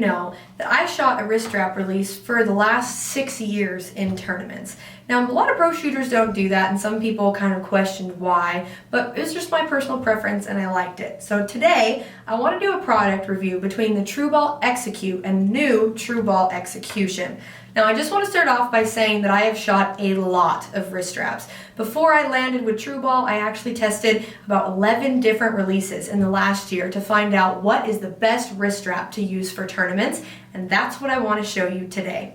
know that I shot a wrist strap release for the last 6 years in tournaments. Now, a lot of pro shooters don't do that, and some people kind of questioned why, but it's just my personal preference and I liked it. So today, I want to do a product review between the TrueBall Execute and new TrueBall Execution. Now, I just want to start off by saying that I have shot a lot of wrist straps. Before I landed with TrueBall, I actually tested about 11 different releases in the last year to find out what is the best wrist strap to use for tournaments, and that's what I want to show you today.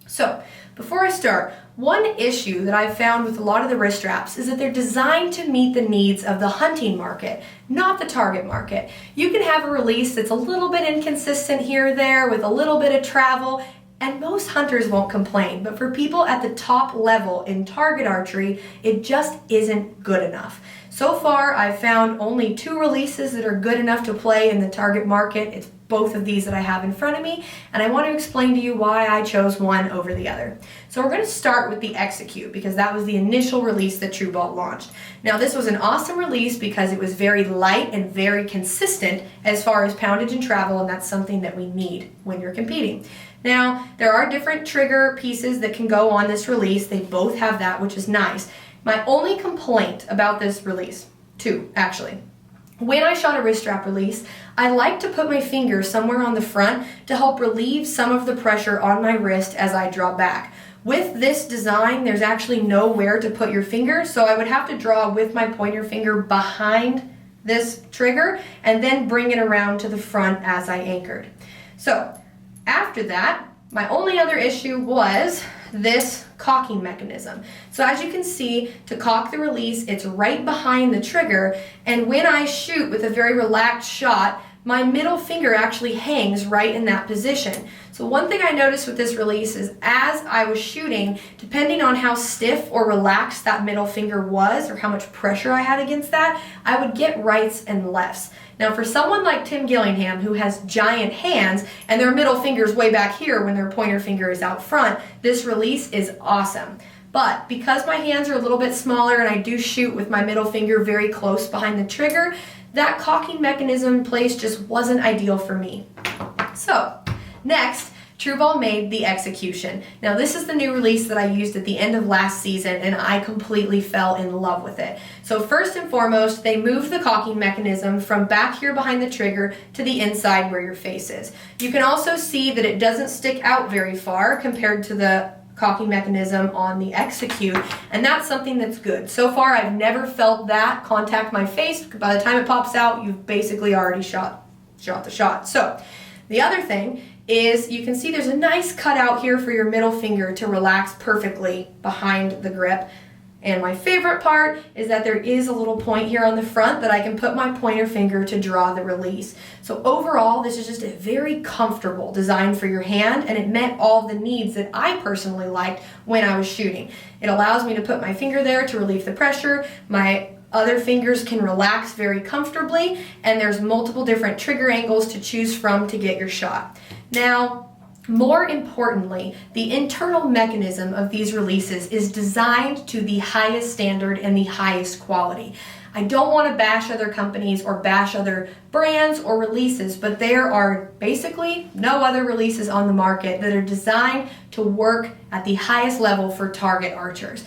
So, before I start, one issue that I've found with a lot of the wrist straps is that they're designed to meet the needs of the hunting market, not the target market. You can have a release that's a little bit inconsistent here or there with a little bit of travel, and most hunters won't complain, but for people at the top level in target archery, it just isn't good enough. So far, I've found only 2 releases that are good enough to play in the target market. It's both of these that I have in front of me, and I want to explain to you why I chose one over the other. So we're going to start with the Execute because that was the initial release that TrueBall launched. Now, this was an awesome release because it was very light and very consistent as far as poundage and travel, and that's something that we need when you're competing. Now, there are different trigger pieces that can go on this release. They both have that, which is nice. My only complaint about this release, 2 actually. When I shot a wrist strap release, I like to put my finger somewhere on the front to help relieve some of the pressure on my wrist as I draw back. With this design, there's actually nowhere to put your finger, so I would have to draw with my pointer finger behind this trigger and then bring it around to the front as I anchored. So, after that, my only other issue was this cocking mechanism. So as you can see, to cock the release, it's right behind the trigger, and when I shoot with a very relaxed shot, my middle finger actually hangs right in that position. So one thing I noticed with this release is as I was shooting, depending on how stiff or relaxed that middle finger was or how much pressure I had against that, I would get rights and lefts. Now for someone like Tim Gillingham who has giant hands and their middle finger's way back here when their pointer finger is out front, this release is awesome. But because my hands are a little bit smaller and I do shoot with my middle finger very close behind the trigger, that cocking mechanism in place just wasn't ideal for me. So, next, TrueBall made the Execution. Now this is the new release that I used at the end of last season and I completely fell in love with it. So first and foremost, they moved the cocking mechanism from back here behind the trigger to the inside where your face is. You can also see that it doesn't stick out very far compared to the cocking mechanism on the Execute, and that's something that's good. So far, I've never felt that contact my face. By the time it pops out, you've basically already shot the shot. So the other thing is you can see there's a nice cutout here for your middle finger to relax perfectly behind the grip. And my favorite part is that there is a little point here on the front that I can put my pointer finger to draw the release. So overall, this is just a very comfortable design for your hand, and it met all the needs that I personally liked when I was shooting. It allows me to put my finger there to relieve the pressure. My other fingers can relax very comfortably, and there's multiple different trigger angles to choose from to get your shot. Now, more importantly, the internal mechanism of these releases is designed to the highest standard and the highest quality. I don't want to bash other companies or bash other brands or releases, but there are basically no other releases on the market that are designed to work at the highest level for target archers.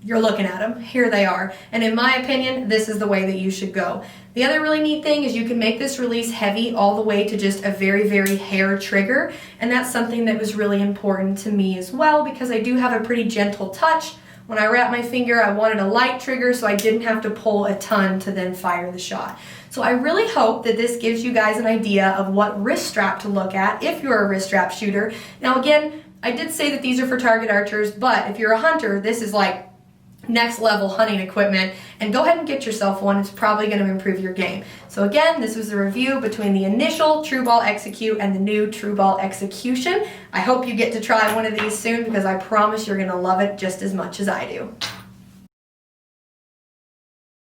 You're looking at them, here they are, and in my opinion, this is the way that you should go. The other really neat thing is you can make this release heavy all the way to just a very, very hair trigger, and that's something that was really important to me as well because I do have a pretty gentle touch. When I wrap my finger, I wanted a light trigger so I didn't have to pull a ton to then fire the shot. So I really hope that this gives you guys an idea of what wrist strap to look at if you're a wrist strap shooter. Now again, I did say that these are for target archers, but if you're a hunter, this is like next level hunting equipment, and go ahead and get yourself one. It's probably going to improve your game. So again, this was a review between the initial TrueBall Execute and the new TrueBall Execution. I hope you get to try one of these soon because I promise you're going to love it just as much as I do.